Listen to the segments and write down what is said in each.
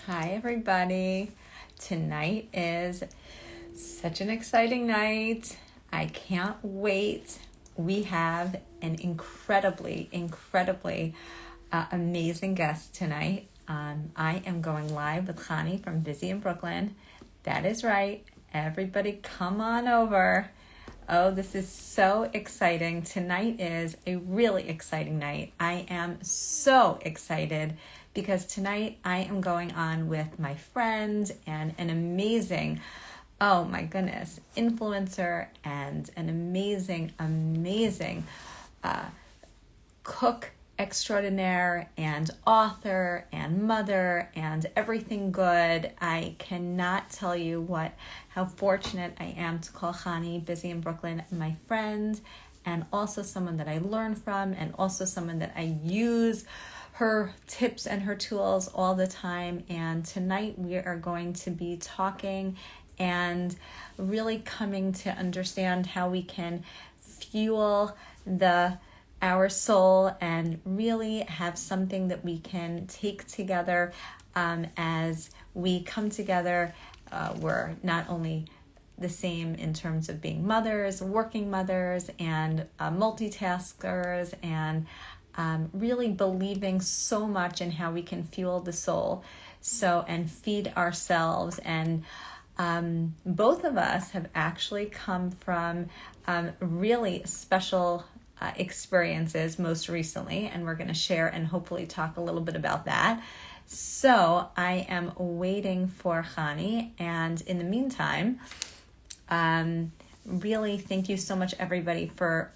Hi, everybody. Tonight is such an exciting night. I can't wait. We have an incredibly amazing guest tonight. I am going live with Chanie from Busy in Brooklyn. That is right. Everybody come on over. Oh, this is so exciting. Tonight is a really exciting night. I am so excited because tonight I am going on with my friend and an amazing, oh my goodness, influencer and an amazing cook extraordinaire and author and mother and everything good. I cannot tell you how fortunate I am to call Chanie, Busy in Brooklyn, my friend, and also someone that I learn from, and also someone that I use her tips and her tools all the time. And tonight we are going to be talking and really coming to understand how we can fuel our soul and really have something that we can take together as we come together. We're not only the same in terms of being mothers, working mothers, and multitaskers, and really believing so much in how we can fuel the soul and feed ourselves. And both of us have actually come from really special experiences most recently, and we're going to share and hopefully talk a little bit about that. So I am waiting for Chanie, and in the meantime, really thank you so much everybody for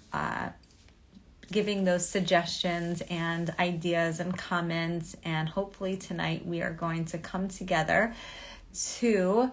giving those suggestions and ideas and comments, and hopefully tonight we are going to come together to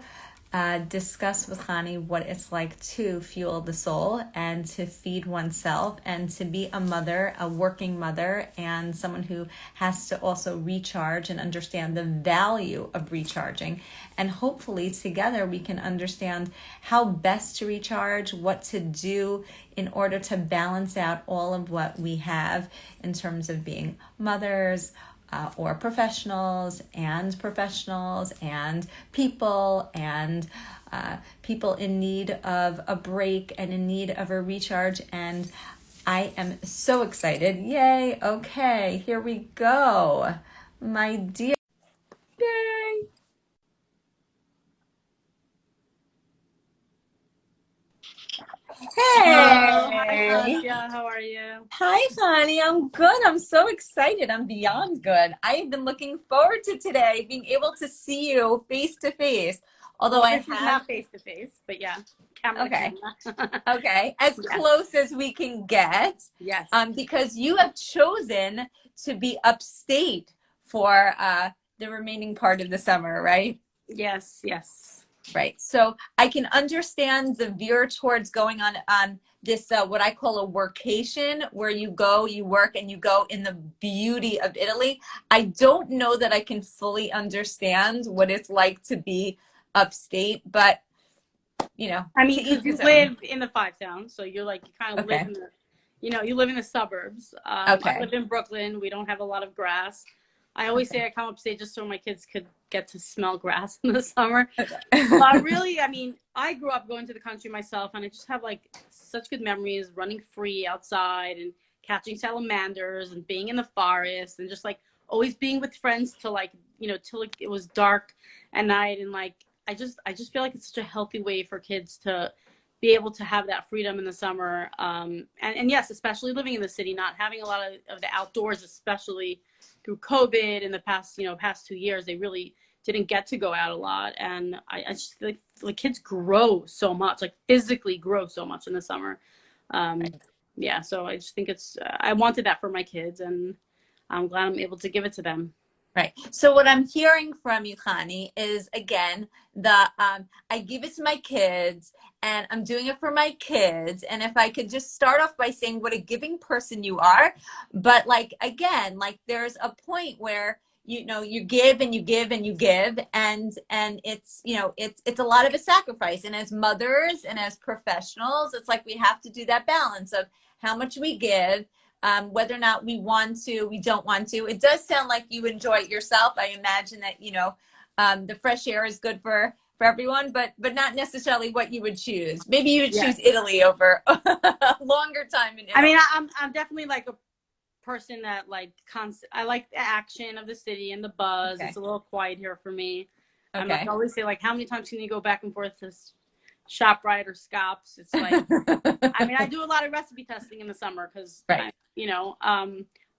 discuss with Chanie what it's like to fuel the soul and to feed oneself and to be a mother, a working mother, and someone who has to also recharge and understand the value of recharging. And hopefully together we can understand how best to recharge, what to do in order to balance out all of what we have in terms of being mothers, or professionals and people in need of a break and in need of a recharge. And I am so excited. Yay. Okay, here we go. My dear. Yay. Hello, hi Hey. Nadia, how are you? Hi, Chanie. I'm good. I'm so excited. I'm beyond good. I have been looking forward to today, being able to see you face to face. Although Well, I this is have, not face to face, but yeah, camera to okay. camera. Okay, as Yes, close as we can get, yes, because you have chosen to be upstate for the remaining part of the summer, right? yes. Right. So I can understand the veer towards going on this what I call a workation, where you go, you work, and you go in the beauty of Italy. I don't know that I can fully understand what it's like to be upstate, but I to mean, each because you his own. live in the five towns, so you're like, you kind of live Okay. in you live in the suburbs. I Okay. live in Brooklyn. We don't have a lot of grass. I always say I come upstate just so my kids could get to smell grass in the summer. But Okay. really, I mean, I grew up going to the country myself, and I just have like such good memories running free outside and catching salamanders and being in the forest and just like always being with friends till like, till like, it was dark at night. And like, I just feel like it's such a healthy way for kids to be able to have that freedom in the summer. And yes, especially living in the city, not having a lot of the outdoors, especially through COVID in the past 2 years, they really didn't get to go out a lot. And I just feel like kids grow so much, like physically grow so much in the summer. Um, yeah, so I just think I wanted that for my kids, and I'm glad I'm able to give it to them. Right. So what I'm hearing from you, Connie, is again I give it to my kids, and I'm doing it for my kids. And if I could just start off by saying what a giving person you are, but like again, like there's a point where you give and you give and you give, and it's a lot of a sacrifice. And as mothers and as professionals, it's like we have to do that balance of how much we give, whether or not we want to, we don't want to. It does sound like you enjoy it yourself. I imagine that, The fresh air is good for everyone, but not necessarily what you would choose. Maybe you would Yeah. choose Italy over a longer time in I mean, Italy. I'm definitely like a person that like I like the action of the city and the buzz. Okay. It's a little quiet here for me. I'm like I Okay. always say, like, how many times can you go back and forth to ShopRite or Scops? It's like, I mean, I do a lot of recipe testing in the summer because Right.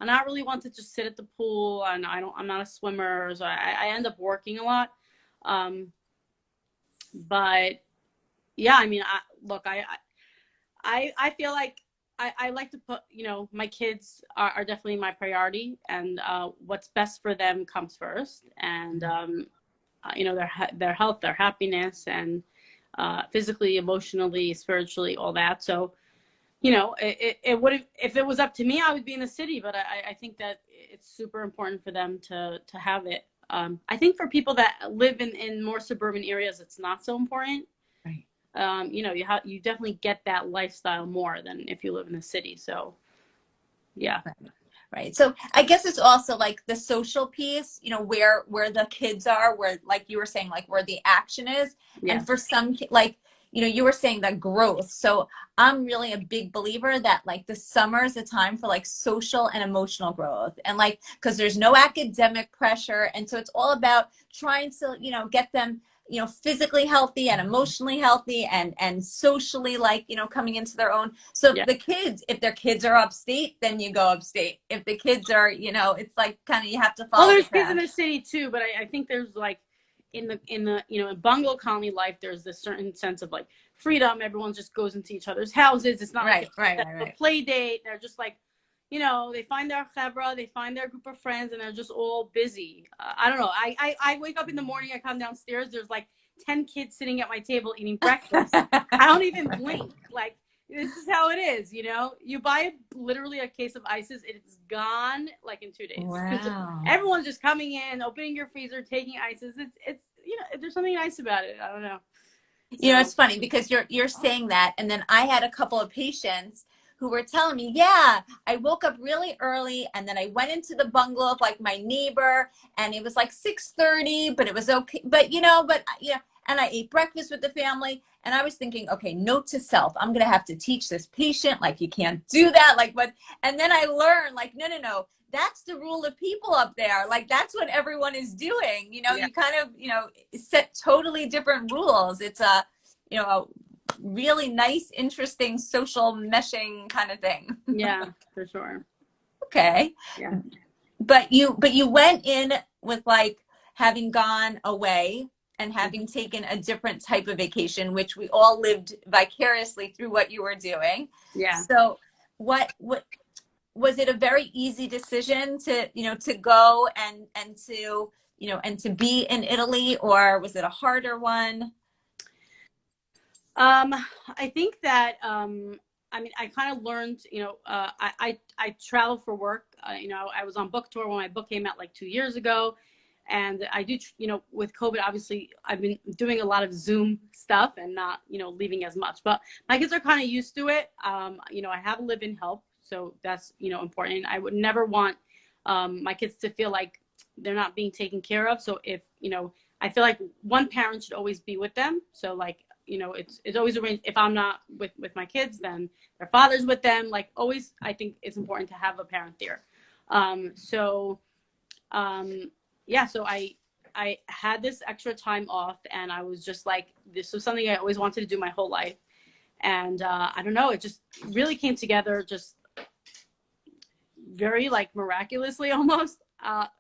I'm not really one to just sit at the pool, and I'm not a swimmer, so I end up working a lot. Um, but yeah, I mean, I feel like I like to put, my kids are definitely my priority, and what's best for them comes first, and their health, their happiness, and physically, emotionally, spiritually, all that. So it would, if it was up to me, I would be in the city, but I think that it's super important for them to have it. I think for people that live in more suburban areas, it's not so important. Right. You definitely get that lifestyle more than if you live in the city. So yeah. Right. So I guess it's also like the social piece, where the kids are, where, like you were saying, like where the action is. Yeah. And for some, like, you were saying that growth. So I'm really a big believer that like the summer is a time for like social and emotional growth. And like, because there's no academic pressure. And so it's all about trying to, get them, physically healthy and emotionally healthy and socially, like, coming into their own. So Yeah. if their kids are upstate, then you go upstate. If the kids are, it's like kind of, you have to Well, follow the there's kids in crowd. the city too, but I think there's like in bungalow colony life, there's this certain sense of like freedom. Everyone just goes into each other's houses. It's not like Right, right, right, a right. play date. They're just like, they find their chevra, they find their group of friends, and they're just all busy. I don't know. I wake up in the morning, I come downstairs, there's like 10 kids sitting at my table eating breakfast. I don't even blink. Like, this is how it is. You buy literally a case of ices, it's gone like in 2 days. Wow. Everyone's just coming in, opening your freezer, taking ices. It's there's something nice about it. I don't know. So It's funny because you're saying that, and then I had a couple of patients who were telling me, yeah, I woke up really early, and then I went into the bungalow of like my neighbor, and it was like 6:30, but it was okay. But and I ate breakfast with the family, and I was thinking, okay, note to self, I'm gonna have to teach this patient, like, you can't do that, like, what? And then I learned, like, no, that's the rule of people up there. Like, that's what everyone is doing. yeah, You kind of, set totally different rules. It's a really nice, interesting social meshing kind of thing. yeah, for sure. Okay. Yeah, But you went in with like having gone away and having mm-hmm. taken a different type of vacation, which we all lived vicariously through what you were doing. Yeah. So what was it a very easy decision to go and to be in Italy, or was it a harder one? Um, I think that I mean, I kind of learned. I travel for work. I was on book tour when my book came out like 2 years ago, and I do. With COVID, obviously, I've been doing a lot of Zoom stuff and not leaving as much. But my kids are kind of used to it. I have a live-in help, so that's important. I would never want my kids to feel like they're not being taken care of. So if I feel like one parent should always be with them. So like it's always arranged. If I'm not with my kids, then their father's with them. Like always, I think it's important to have a parent there. So yeah, so I had this extra time off, and I was just like, this was something I always wanted to do my whole life. And I don't know, it just really came together, just very like miraculously almost,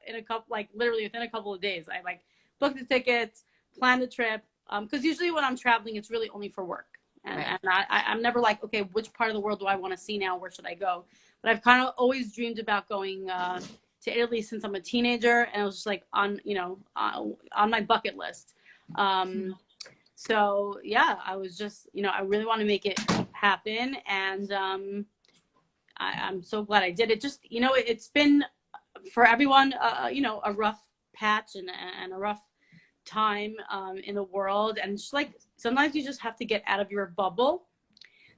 in a couple, like literally within a couple of days. I like booked the tickets, planned the trip, because usually when I'm traveling, it's really only for work. And, Right. and I'm never like, okay, which part of the world do I want to see now? Where should I go? But I've kind of always dreamed about going to Italy since I'm a teenager, and it was just like on my bucket list. So yeah, I was just, I really want to make it happen, and I'm so glad I did it. Just, it's been for everyone, a rough patch and a rough time in the world, and just like sometimes you just have to get out of your bubble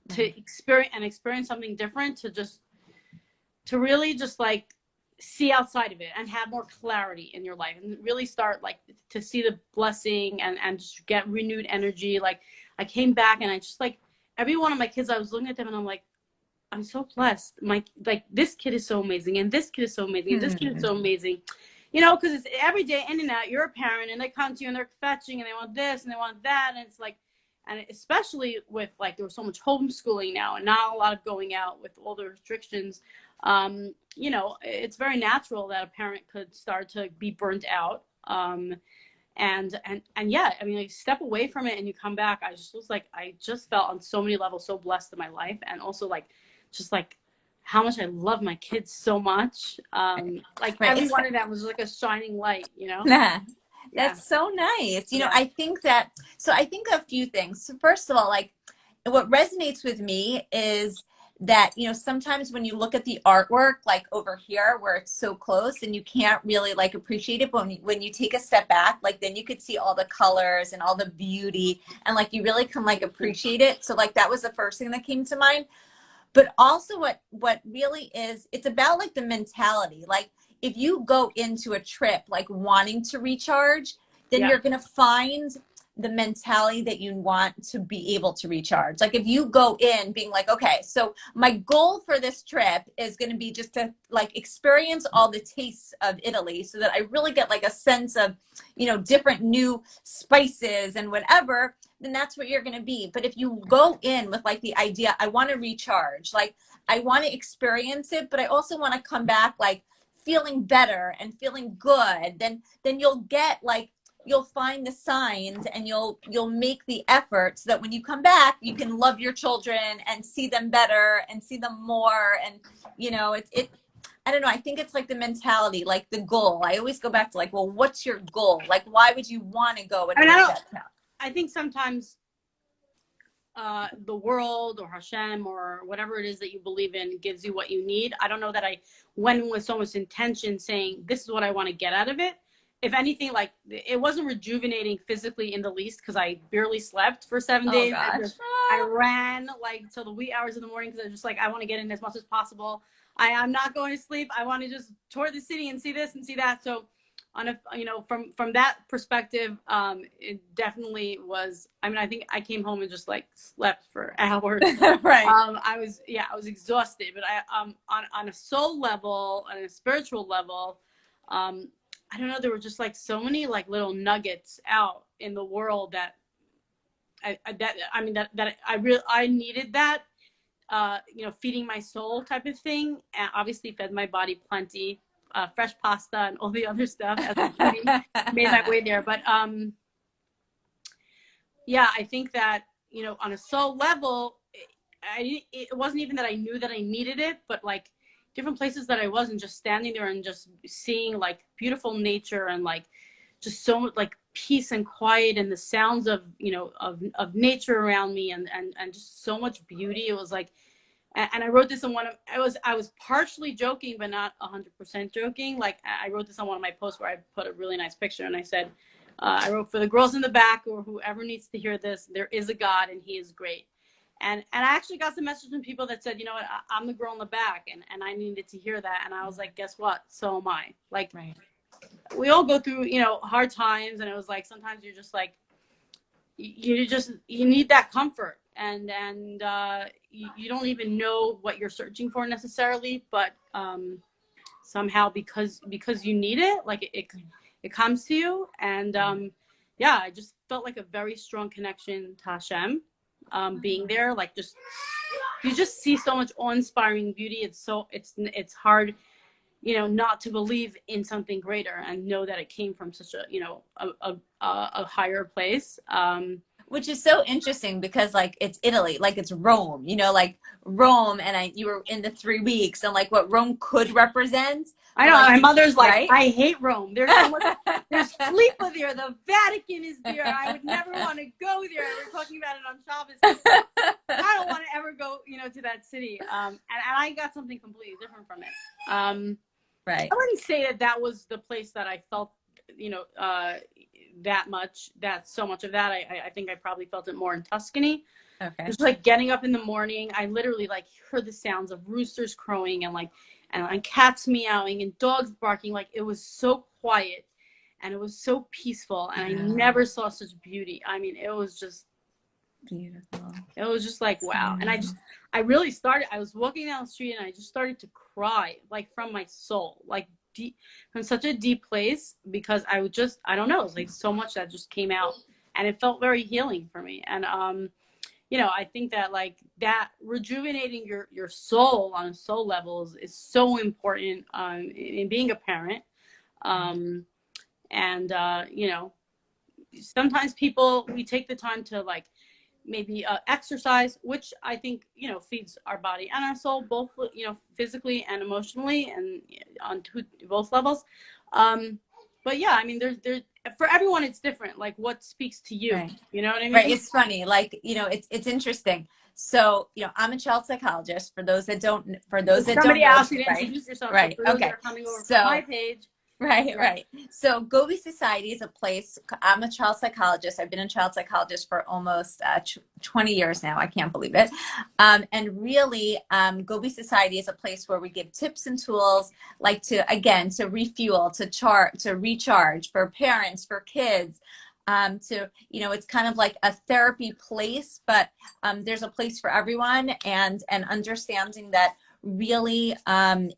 to experience something different, to really just like see outside of it and have more clarity in your life and really start like to see the blessing and just get renewed energy. Like I came back and I just like every one of my kids, I was looking at them and I'm like, I'm so blessed. Like this kid is so amazing and this kid is so amazing and this kid is so amazing. You know, because it's every day in and out, you're a parent and they come to you and they're fetching and they want this and they want that. And it's like, and especially with like, there was so much homeschooling now and not a lot of going out with all the restrictions. You know, it's very natural that a parent could start to be burnt out. And yeah, I mean, like step away from it and you come back. I just was like, I just felt on so many levels so blessed in my life, and also like, just like how much I love my kids so much. Like every one of them was like a shining light, you know? Nah, Yeah. that's so nice. You know, I think that, so I think a few things. So first of all, like what resonates with me is that, you know, sometimes when you look at the artwork, like over here where it's so close and you can't really like appreciate it, but when you take a step back, like then you could see all the colors and all the beauty and like you really can like appreciate it. So like that was the first thing that came to mind. But also what really is, it's about like the mentality. Like if you go into a trip like wanting to recharge, then you're going to find the mentality that you want to be able to recharge. Like if you go in being like, okay, so my goal for this trip is going to be just to like experience all the tastes of Italy so that I really get like a sense of, you know, different new spices and whatever, then that's what you're going to be. But if you go in with like the idea, I want to recharge, like I want to experience it, but I also want to come back like feeling better and feeling good, then you'll get like, you'll find the signs and you'll make the effort so that when you come back, you can love your children and see them better and see them more. And, you know, I don't know. I think it's like the mentality, like the goal. I always go back to like, well, what's your goal? Like, why would you want to go and make that count? I think sometimes the world or Hashem or whatever it is that you believe in gives you what you need. I don't know that I went with so much intention saying, this is what I want to get out of it. If anything, like it wasn't rejuvenating physically in the least because I barely slept for 7 days. I ran like till the wee hours of the morning because I was just like, I want to get in as much as possible. I'm not going to sleep. I want to just tour the city and see this and see that. So on a, you know, from that perspective, it definitely was. I mean, I think I came home and just like slept for hours. Right. I was exhausted, but on a soul level, on a spiritual level, I don't know, there were just like so many like little nuggets out in the world that I needed that, you know, feeding my soul type of thing, and obviously fed my body plenty, fresh pasta and all the other stuff as I made my way there. But yeah, I think that, you know, on a soul level, it wasn't even that I knew that I needed it, but like different places that I was and just standing there and just seeing like beautiful nature and like just so much like peace and quiet and the sounds of, you know, of nature around me and just so much beauty. It was like, and I wrote this in one of, I was partially joking, but not 100% joking. Like I wrote this on one of my posts where I put a really nice picture and I said, I wrote, for the girls in the back or whoever needs to hear this, there is a God and he is great. And I actually got some messages from people that said, you know what, I'm the girl in the back and I needed to hear that. And I was like, guess what? So am I. Like, right. We all go through, you know, hard times. And it was like, sometimes you're just like, you need that comfort. And you don't even know what you're searching for necessarily, but somehow because you need it, like it comes to you. And yeah, I just felt like a very strong connection to Hashem. Being there, like you just see so much awe-inspiring beauty. It's hard, you know, not to believe in something greater and know that it came from such a, you know, a higher place. Which is so interesting because like it's Italy, like it's Rome, you know, like Rome, and you were in the 3 weeks and like what Rome could represent. I know, like, my mother's like, right? I hate Rome. There's so much, there's Flipa there, the Vatican is there. I would never want to go there. We're talking about it on Shabbos. I don't want to ever go, you know, to that city. And I got something completely different from it. Right. I wouldn't say that was the place that I felt, you know, so much of that. I think I probably felt it more in Tuscany. Okay. Just like getting up in the morning, I literally like heard the sounds of roosters crowing and like and cats meowing and dogs barking. Like, it was so quiet and it was so peaceful, and I never saw such beauty. I mean, it was just beautiful. It was just like, wow. And I really started, I was walking down the street and I just started to cry, like from my soul, like deep, from such a deep place, because I would just, I don't know, it was like so much that just came out, and it felt very healing for me. And, you know, I think that like that rejuvenating your soul on a soul level is so important, in being a parent. And, you know, sometimes we take the time to like maybe exercise, which I think, you know, feeds our body and our soul, both, you know, physically and emotionally, and on both levels. But yeah, I mean, there's for everyone it's different, like what speaks to you. Right. You know what I mean? Right. It's funny, like, you know, it's interesting. So, you know, I'm a child psychologist, for those that don't know, Somebody asked you to right? introduce yourself, but Right. for those that Okay. are coming over So, from my page. right, Yeah. right. So Gobi Society is a place. I'm a child psychologist. I've been a child psychologist for almost 20 years now. I can't believe it. And really, Gobi Society is a place where we give tips and tools, like to refuel, to recharge for parents, for kids. You know, it's kind of like a therapy place, but there's a place for everyone, and understanding that really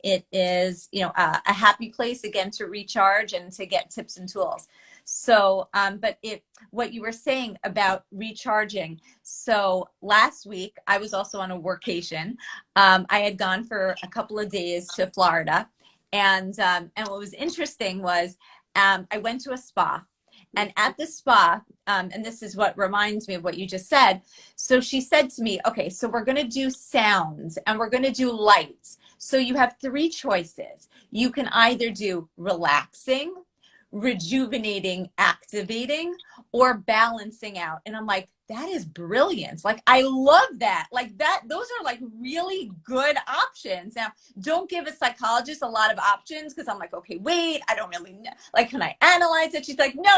it is, you know, a happy place, again, to recharge and to get tips and tools. So but what you were saying about recharging, so last week I was also on a workation. I had gone for a couple of days to Florida, and what was interesting was I went to a spa, and at the spa, and this is what reminds me of what you just said. So she said to me, okay, so we're going to do sounds and we're going to do lights. So you have three choices. You can either do relaxing, rejuvenating, activating, or balancing out. And I'm like, that is brilliant. Like, I love that. Like that, those are like really good options. Now, don't give a psychologist a lot of options, because I'm like, okay, wait, I don't really know. Like, can I analyze it? She's like, no,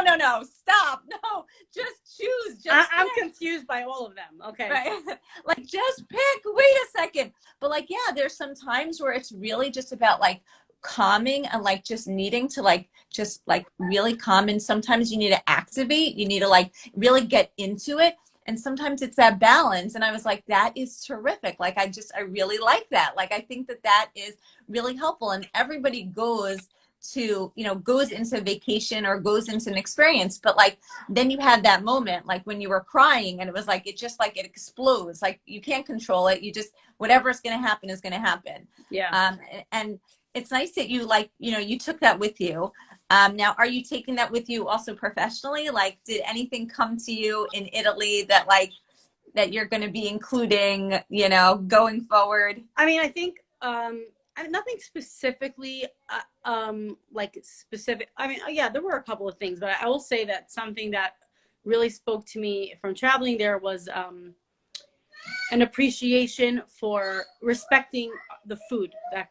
stop. No, just choose. I'm confused by all of them. Okay. Right. Like, just pick, wait a second. But like, yeah, there's some times where it's really just about like calming and like just needing to like just like really calm. And sometimes you need to activate, you need to like really get into it, and sometimes it's that balance. And I was like, that is terrific. Like, I really like that. Like, I think that is really helpful. And everybody goes into vacation or goes into an experience, but like then you had that moment, like when you were crying, and it was like, it just like it explodes. Like, you can't control it, you just, whatever is going to happen is going to happen. Yeah. And it's nice that you, like, you know, you took that with you. Now, are you taking that with you also professionally? Like, did anything come to you in Italy that like that you're going to be including, you know, going forward? I mean, I think nothing specifically like specific. I mean, yeah, there were a couple of things, but I will say that something that really spoke to me from traveling there was an appreciation for respecting the food that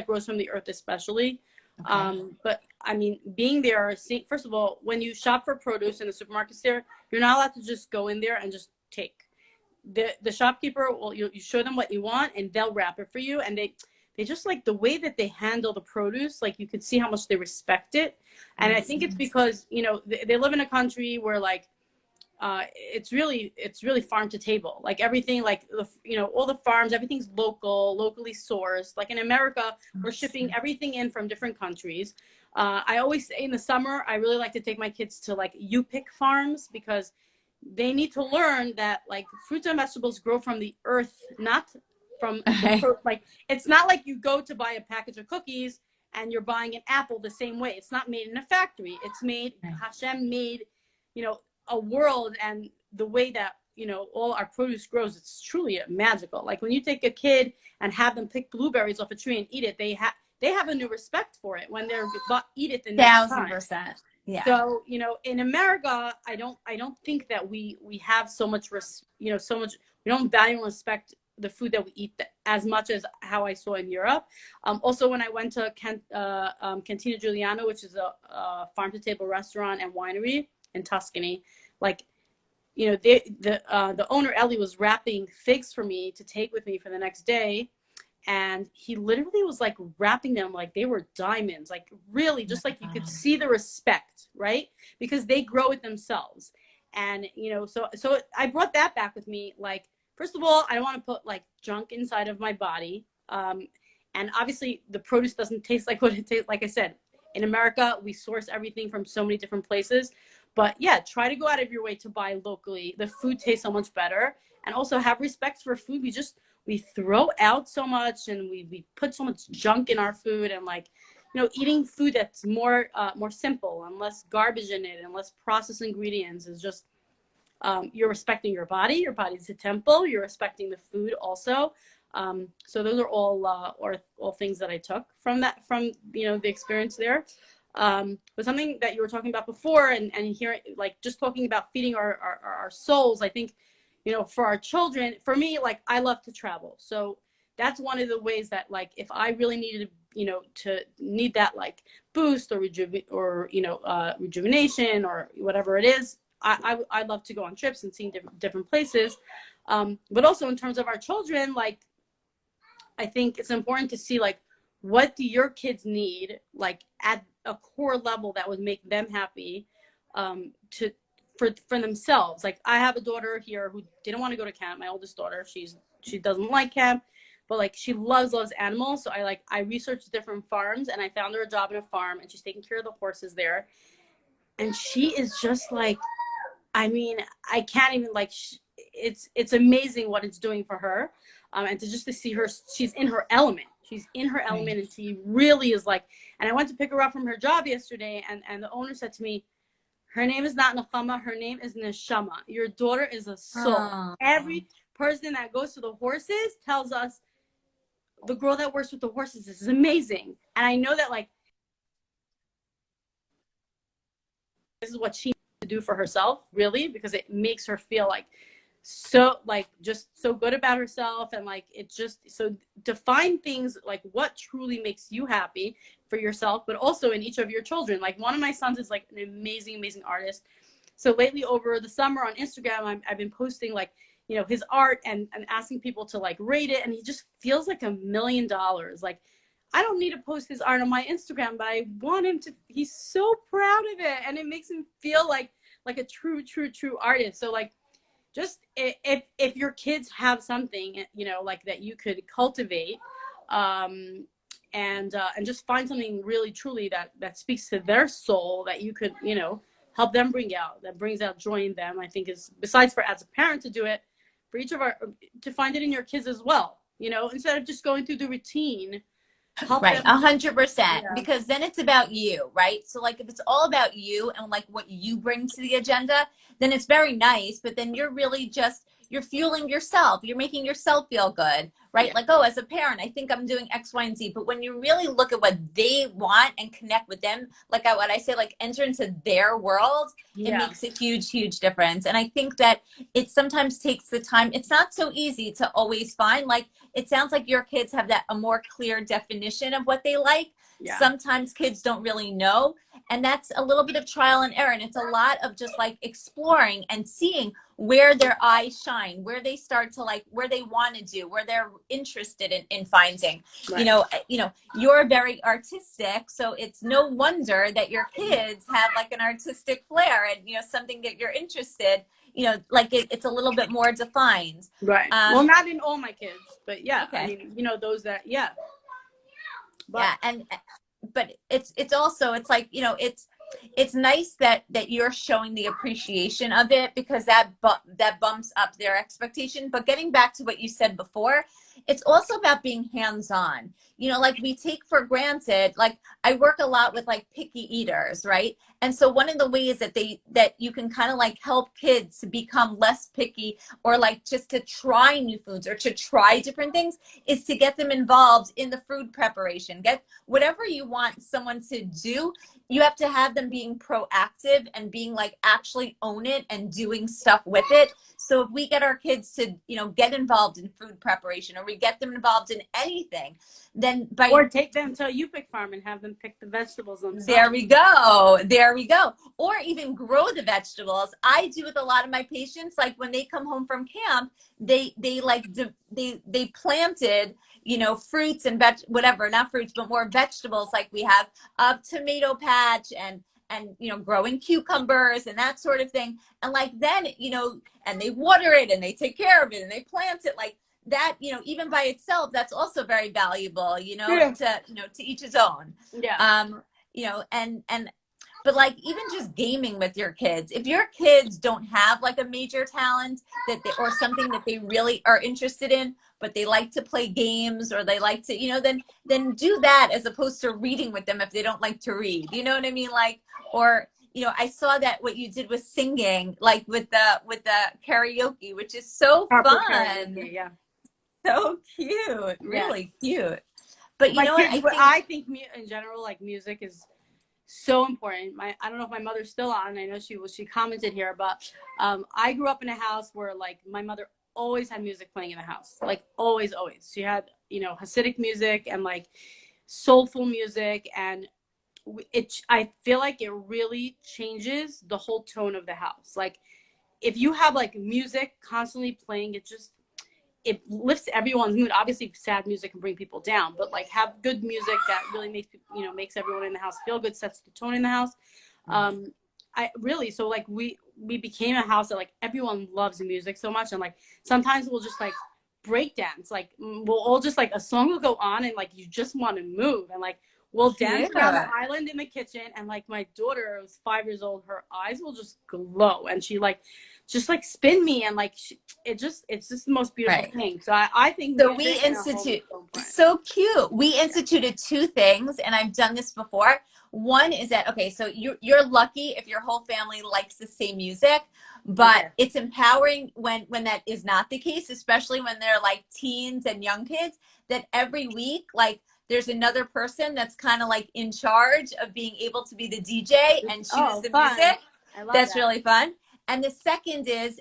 grows from the earth, especially. Okay. But I mean, being there, first of all, when you shop for produce in the supermarkets there, you're not allowed to just go in there and just take. The shopkeeper will, you show them what you want and they'll wrap it for you, and they just, like, the way that they handle the produce, like, you could see how much they respect it. And I think it's because, you know, they live in a country where like it's really farm to table, like everything, like, you know, all the farms, everything's locally sourced. Like in America, we're shipping everything in from different countries. I always say in the summer, I really like to take my kids to like pick farms, because they need to learn that like fruits and vegetables grow from the earth, not from like, it's not like you go to buy a package of cookies and you're buying an apple the same way. It's not made in a factory. It's made, Hashem made, you know, a world, and the way that, you know, all our produce grows, it's truly magical. Like when you take a kid and have them pick blueberries off a tree and eat it, they have a new respect for it when they're eat it the next time. 1,000%. Yeah. So, you know, in America, I don't think that we have so much, we don't value and respect the food that we eat as much as how I saw in Europe. Also, when I went to Cantina Giuliano, which is a farm to table restaurant and winery in Tuscany, like, you know, the owner Ellie was wrapping figs for me to take with me for the next day, and he literally was like wrapping them like they were diamonds, like really just like you could see the respect, right? Because they grow it themselves. And so I brought that back with me. Like, first of all, I don't want to put like junk inside of my body. And obviously the produce doesn't taste like what it tastes like. I said, in America we source everything from so many different places, but yeah, try to go out of your way to buy locally. The food tastes so much better. And also have respect for food. We throw out so much, and we put so much junk in our food. And like, eating food that's more simple and less garbage in it and less processed ingredients is just, you're respecting your body. Your body's a temple. You're respecting the food also. So those are all things that I took from the experience there. But something that you were talking about before, and here, like just talking about feeding our souls, I think, for our children, for me, like I love to travel. So that's one of the ways that, like, if I really needed to need that like boost or rejuvenation or whatever it is, I love to go on trips and see different places. But also in terms of our children, like, I think it's important to see, like, what do your kids need, like at a core level that would make them happy, for themselves. Like, I have a daughter here who didn't want to go to camp. My oldest daughter, she doesn't like camp, but like she loves animals. So I researched different farms, and I found her a job in a farm, and she's taking care of the horses there. And she is just like, I mean, I can't even, like, it's amazing what it's doing for her. And to see her, she's in her element. She's in her element, and she really is like, and I went to pick her up from her job yesterday, and the owner said to me, her name is not Nechama, her name is Neshama. Your daughter is a soul. Oh. Every person that goes to the horses tells us the girl that works with the horses is amazing. And I know that, like, this is what she needs to do for herself, really, because it makes her feel like just so good about herself. And like, it's just so define things like what truly makes you happy for yourself, but also in each of your children. Like, one of my sons is like an amazing artist. So lately, over the summer on Instagram, I've been posting like, his art and asking people to like rate it, and he just feels like $1 million. Like, I don't need to post his art on my Instagram, but I want him to. He's so proud of it, and it makes him feel like a true artist. So like, just if your kids have something, like that you could cultivate, and just find something really truly that speaks to their soul, that you could, help them that brings out joy in them. I think is, besides for as a parent to do it, for each of to find it in your kids as well, instead of just going through the routine. Right, 100%, because then it's about you, right? So like, if it's all about you and like what you bring to the agenda, then it's very nice, but then you're really you're fueling yourself. You're making yourself feel good, right? Yeah. Like, oh, as a parent, I think I'm doing X, Y, and Z. But when you really look at what they want and connect with them, like what I say, like enter into their world, it makes a huge difference. And I think that it sometimes takes the time. It's not so easy to always find, like, it sounds like your kids have a more clear definition of what they like. Yeah. Sometimes kids don't really know. And that's a little bit of trial and error. And it's a lot of just like exploring and seeing where their eyes shine, where they start to like, where they want to do, where they're interested in finding. Right. You're very artistic. So it's no wonder that your kids have like an artistic flair and, something that you're interested, like it's a little bit more defined. Right. Well, not in all my kids, but yeah. Okay. I mean, those that, yeah. But, yeah. But it's also, it's like, it's nice that you're showing the appreciation of it, because that bumps up their expectation. But getting back to what you said before, it's also about being hands-on. Like we take for granted, like I work a lot with like picky eaters, right? And so one of the ways that you can kind of like help kids to become less picky, or like just to try new foods or to try different things, is to get them involved in the food preparation. Get whatever you want someone to do, you have to have them being proactive and being like actually own it and doing stuff with it. So if we get our kids to, get involved in food preparation, or we get them involved in anything, then or take them to a U-Pick farm and have them pick the vegetables themselves. There we go. Or even grow the vegetables. I do with a lot of my patients. Like when they come home from camp, they planted, fruits and whatever, not fruits, but more vegetables. Like we have a tomato patch and growing cucumbers and that sort of thing. And like then, and they water it and they take care of it and they plant it like that, even by itself, that's also very valuable, Yeah. to each his own. Yeah. And but like even just gaming with your kids, if your kids don't have like a major talent or something that they really are interested in, but they like to play games or they like to, then do that as opposed to reading with them if they don't like to read. You know what I mean? Like, or I saw that what you did with singing, like with the karaoke, which is so Carpool fun. karaoke, yeah. So cute, Yeah. really cute. But you My know what? kids, but I think in general, like music is so important. I don't know if my mother's still on. I know she commented here, but I grew up in a house where like my mother always had music playing in the house, like always. She had Hasidic music and like soulful music, and I feel like it really changes the whole tone of the house. Like if you have like music constantly playing, it lifts everyone's mood. Obviously, sad music can bring people down, but like have good music that really makes everyone in the house feel good, sets the tone in the house. So like we became a house that like everyone loves music so much, and like sometimes we'll just like break dance. Like we'll all just like a song will go on, and like you just want to move, and like we'll dance around the island in the kitchen. And like my daughter, who's 5 years old, her eyes will just glow, and she like just like spin me, and like it's just the most beautiful thing. So I think so we institute so cute. We instituted two things, and I've done this before. One is that so you're lucky if your whole family likes the same music, but it's empowering when that is not the case, especially when they're like teens and young kids, that every week like there's another person that's kind of like in charge of being able to be the DJ and choose the music. That's really fun. And the second is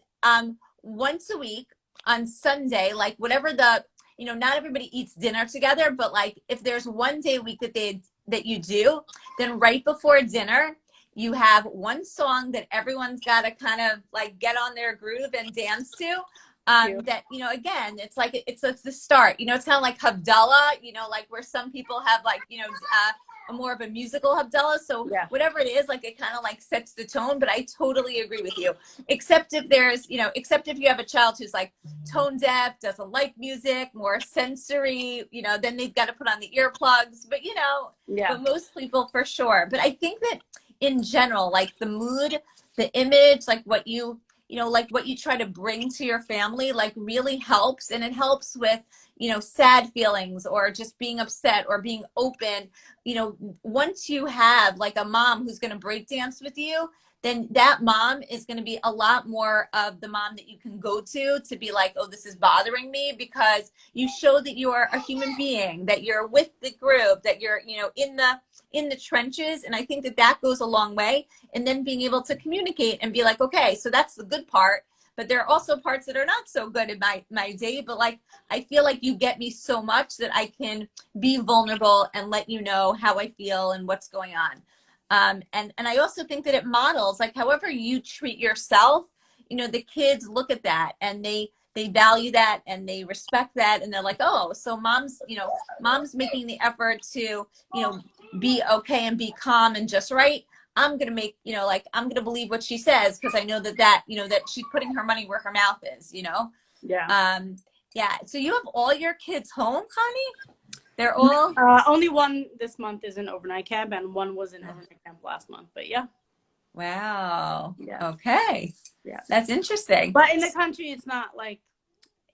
once a week on Sunday, like whatever not everybody eats dinner together, but like if there's one day a week that you do, then right before dinner, you have one song that everyone's got to kind of like get on their groove and dance to. That, again, it's like, it's the start, it's kind of like Havdalah, like where some people have like, more of a musical Havdalah. So whatever it is, like it kind of like sets the tone, but I totally agree with you. Except if except if you have a child who's like tone deaf, doesn't like music, more sensory, then they've got to put on the earplugs, but but most people for sure. But I think that in general, like the mood, the image, like what you like what you try to bring to your family, like really helps. And it helps with, sad feelings or just being upset or being open. Once you have like a mom who's going to break dance with you, then that mom is going to be a lot more of the mom that you can go to be like, oh, this is bothering me, because you show that you are a human being, that you're with the group, that you're, in the trenches. And I think that goes a long way. And then being able to communicate and be like, okay, so that's the good part, but there are also parts that are not so good in my day. But like, I feel like you get me so much that I can be vulnerable and let you know how I feel and what's going on. And I also think that it models, like, however you treat yourself, the kids look at that and they value that and they respect that. And they're like, oh, so mom's making the effort to, be okay and be calm and just right. I'm going to make, I'm going to believe what she says, because I know that she's putting her money where her mouth is, Yeah. Yeah. So you have all your kids home, Connie? They're all only one this month is in overnight camp, and one was in overnight camp last month. But yeah. Wow. Yeah. Okay. Yeah. That's interesting. But in the country, it's not like,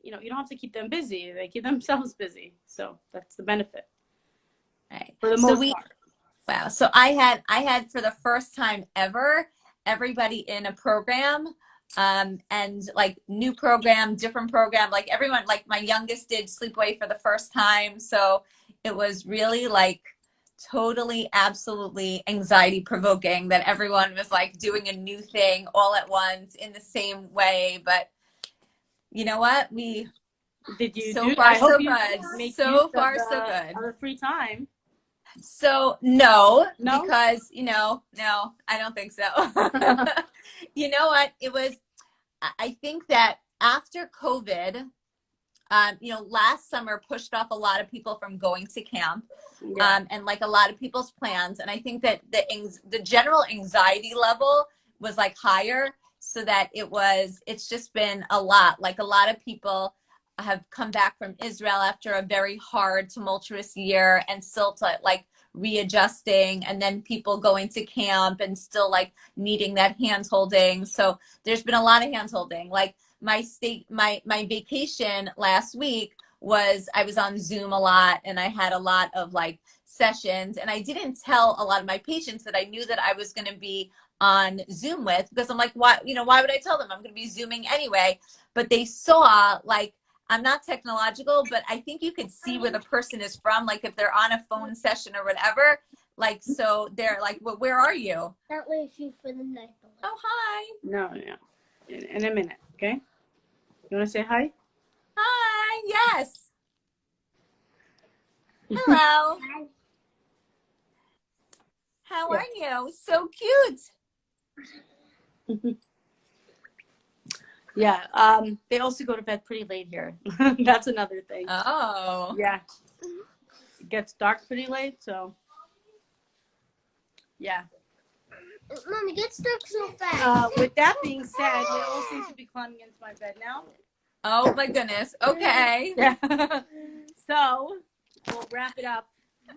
you don't have to keep them busy. They keep themselves busy. So that's the benefit. Right. For the most part. Wow. So I had for the first time ever, everybody in a program. And like new program, different program, like everyone, like my youngest did sleepaway for the first time. So it was really like totally, absolutely anxiety provoking that everyone was like doing a new thing all at once in the same way. But you know what? Did you so do? far I so hope you good. So far so good. On the free time. So no, because no, I don't think so. You know what? I think that after COVID, last summer pushed off a lot of people from going to camp, Yeah. and like a lot of people's plans. And I think that the general anxiety level was like higher, so that it's just been a lot. Like a lot of people have come back from Israel after a very hard, tumultuous year and still like readjusting, and then people going to camp and still like needing that hand holding. So there's been a lot of hand holding. Like my vacation last week was, I was on Zoom a lot, and I had a lot of like sessions, and I didn't tell a lot of my patients that I knew that I was going to be on Zoom with, because I'm like, why would I tell them? I'm going to be Zooming anyway. But they saw, like, I'm not technological, but I think you could see where the person is from, like if they're on a phone session or whatever. Like, so they're like, well, where are you? That way you for the night. Oh, hi. No, yeah. In a minute, okay? You want to say hi? Hi. Yes. Hello. How are you? So cute. Yeah. They also go to bed pretty late here. That's another thing. Oh. Yeah. It gets dark pretty late, so yeah. Mommy, get stuck so fast. With that being said, they all seem to be climbing into my bed now. Oh my goodness. Okay. Yeah. So we'll wrap it up.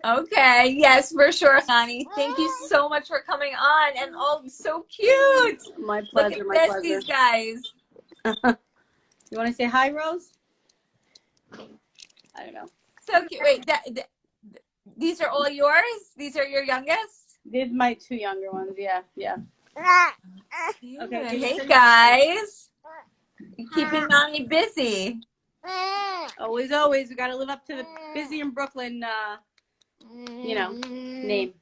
Okay. Yes, for sure, Chanie. Thank you so much for coming on. And oh, so cute. My pleasure. Look at these guys. You want to say hi, Rose? I don't know. So cute. Wait, these are all yours? These are your youngest? These are my two younger ones. Yeah. Okay. Hey, guys. You're keeping mommy busy. Always. We got to live up to the busy in Brooklyn, name.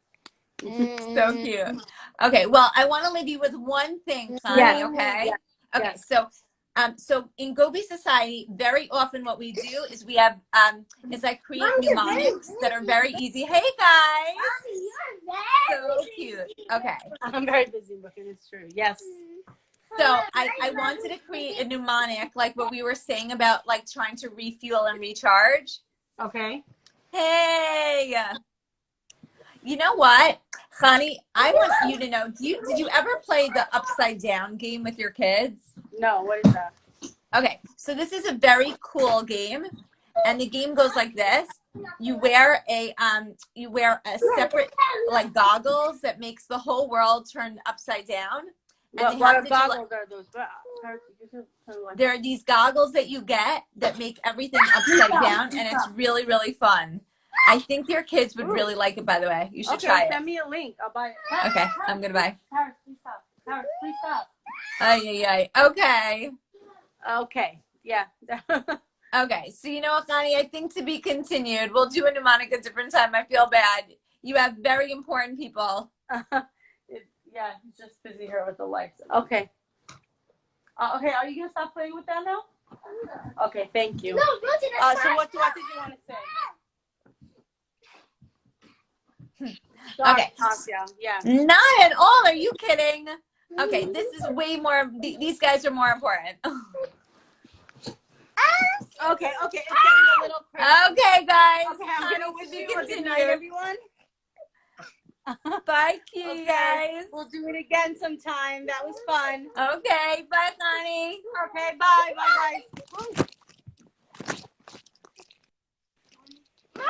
So cute. Okay, well, I want to leave you with one thing, Chanie, Yes. okay? Yes. Okay, Yes. so in Gobi Society, very often what we do is we have is I create mnemonics that are very easy. Hey guys, so cute. Okay, I'm very busy in Brooklyn. It's true. Yes. so I wanted to create a mnemonic like what we were saying about like trying to refuel and recharge. Okay. Hey, you know what, Chanie? I want you to know. Did you ever play the upside down game with your kids? No. What is that? Okay, so this is a very cool game, and the game goes like this. You wear a separate like goggles that makes the whole world turn upside down. And What goggles are those? There are these goggles that you get that make everything upside down, and it's really, really fun. I think your kids would really like it, by the way. You should try it. Send me a link. I'll buy it. Okay, I'm going to buy. Paris, please stop. Paris, please stop. Ay. Okay. Okay. Yeah. Okay. So you know what, Chanie? I think to be continued. We'll do a mnemonic a different time. I feel bad. You have very important people. Yeah, he's just busy here with the lights. Okay. Okay, are you going to stop playing with that now? Okay, thank you. No, Rosie, So what did you want to say? Okay. Yeah. Not at all. Are you kidding? Okay, this is way more. These guys are more important. Okay. It's getting a little crazy. Okay, guys. Okay, I'm going to wish you a good night, everyone. Bye, guys. We'll do it again sometime. That was fun. Okay, bye, Chanie. Okay, bye. Bye, guys.